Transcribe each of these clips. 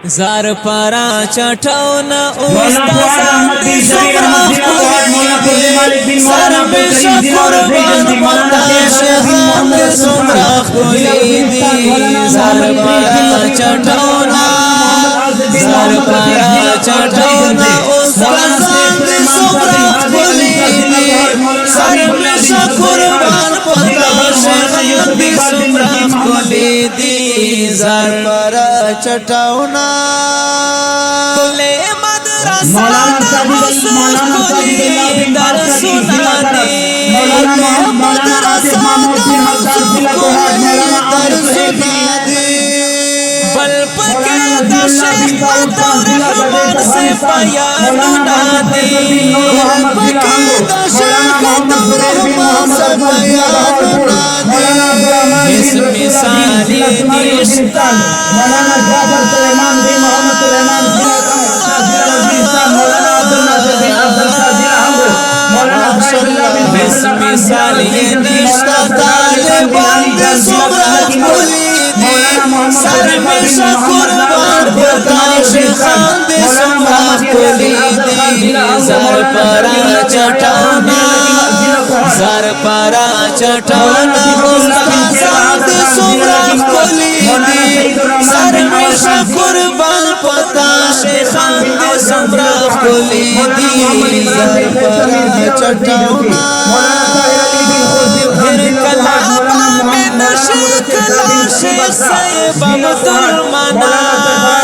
زار پارا چٹھونا استاد دی سمرا کوئی سر میں شکربان پتا شہان دی سمرا کوئی دی زار پارا چٹھونا زار پارا چٹھونا استاد دی سمرا کوئی دی سر میں شکربان پتا شہان دی سمرا کوئی دی زار پارا چٹھونا کلے مدرسہ مولانا کلی در سنا دے مدرسہ در سنا دے بل پکے دا شیخ دور رحمان سے پیانونا دے بل پکے دا شیخ دور رحمان سے پیانونا دے اس مثالی نشتا مولانا جعفر سلیمان بن محمد سلیمان مولانا عبدالناصر بن عبدالقادر احمد مولانا فیض اللہ بن اس مثالی نشتا طالبان دے سمرا کولی دی سر میں شکربان پتا شیخان دے سمرا کولی دی زار پارا چٹھونا زار پارا چٹھونا استاد دے سمرا کولی دی سر میں شکربان پتا شیخان دے سمرا کولی دی زار پارا چٹھونا ہر کلابا میں نشک لاشق صاحب عبدالمنا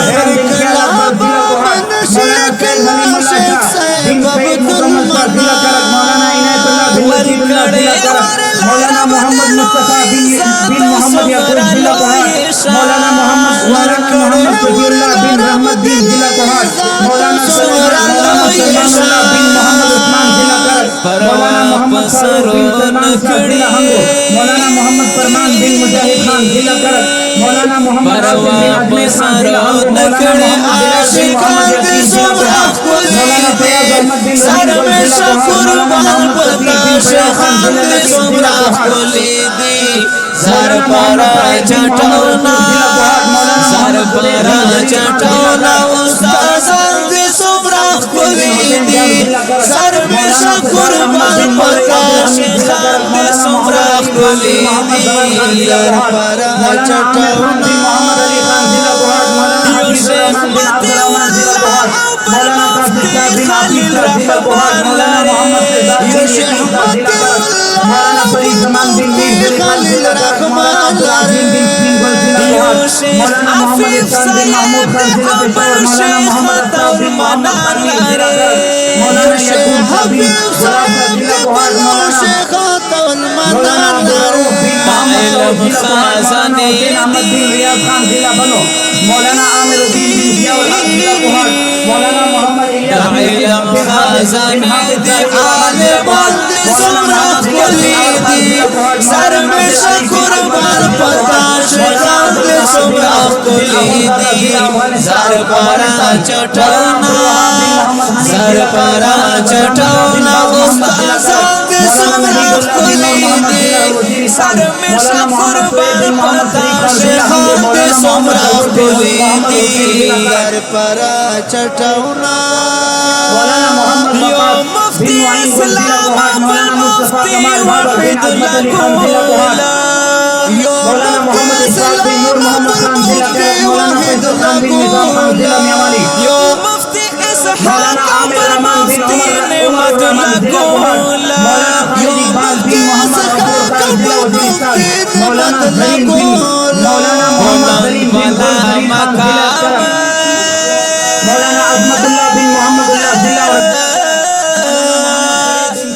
ہر کلابا میں نشک لاشق صاحب عبدالمنا ورکڑے مولانا محمد مصطفی بن محمد یعقوب ضلع کوہاٹ مولانا محمد شفیع اللہ بن رحمت بن ضلع کوہاٹ مولانا سلمان اللہ بن محمد عثمان ضلع کرج مولانا محمد فاروق بن سلمان صاحب ضلع ہنگو مولانا محمد فرمان بن مجاہد خان ضلع کرج مولانا محمد عاصم بن احمد خان ضلع ہنگو مولانا محمد محمد یقین ضلع کوہاٹ مولانا فیاض احمد بن سر میں شکربان پتا شیخان دے سمرا کولی دی زار پارا چٹھونا زار پارا چٹھونا استاد دے سمرا کولی دی سر میں شکربان پتا شیخان دے سمرا کولی دی زار پارا چٹھونا یو شیخ متی اللہ مولانا مفتی خلیل رحمان لارے یو شیخ متی اللہ مفتی خلیل رحمان لارے یو شیخ عفیف سید عبر شیخ دور منان لارے یو شیخ حفیف سید عبر شیخ دور منان لارے علم خازنے دی مولانا عامر الدین بن ضیاء الحق ضلع کوہاٹ مولانا محمد علم خازنے دی عالمان دی سمرا کولی دی سر میں شکربان پتا شیخان دے سمرا کولی دی زار پارا چٹھونا زار پارا چٹھونا استاد دے سمرا کولی دی سر میں شکربان پتا شیخان دے سمرا کولی دی زار پارا چٹھونا مولانا محمد مفتی اسلام مفتی وحید لکولا مولانا محمد اسحاق بن نور محمد خان ضلع کرج مولانا فیض خان بن نظام خان ضلع میانماری مفتی اسحاق مفتی نعمت لکولا مولانا زرین بن مولانا محمد زرین بن مولانا عظمت اللہ بن محمد اللہ ضلع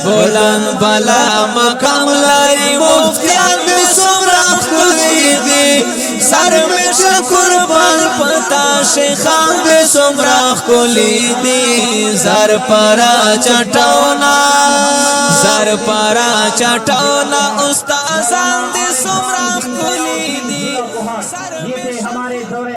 بولن بلا مقام لاری مفتیان دے سمرا کولی دی سر میں شکربان پتا شیخان دے سمرا کولی دی زار پارا چٹھونا زار پارا چٹھونا استازان دے سمرا کولی دی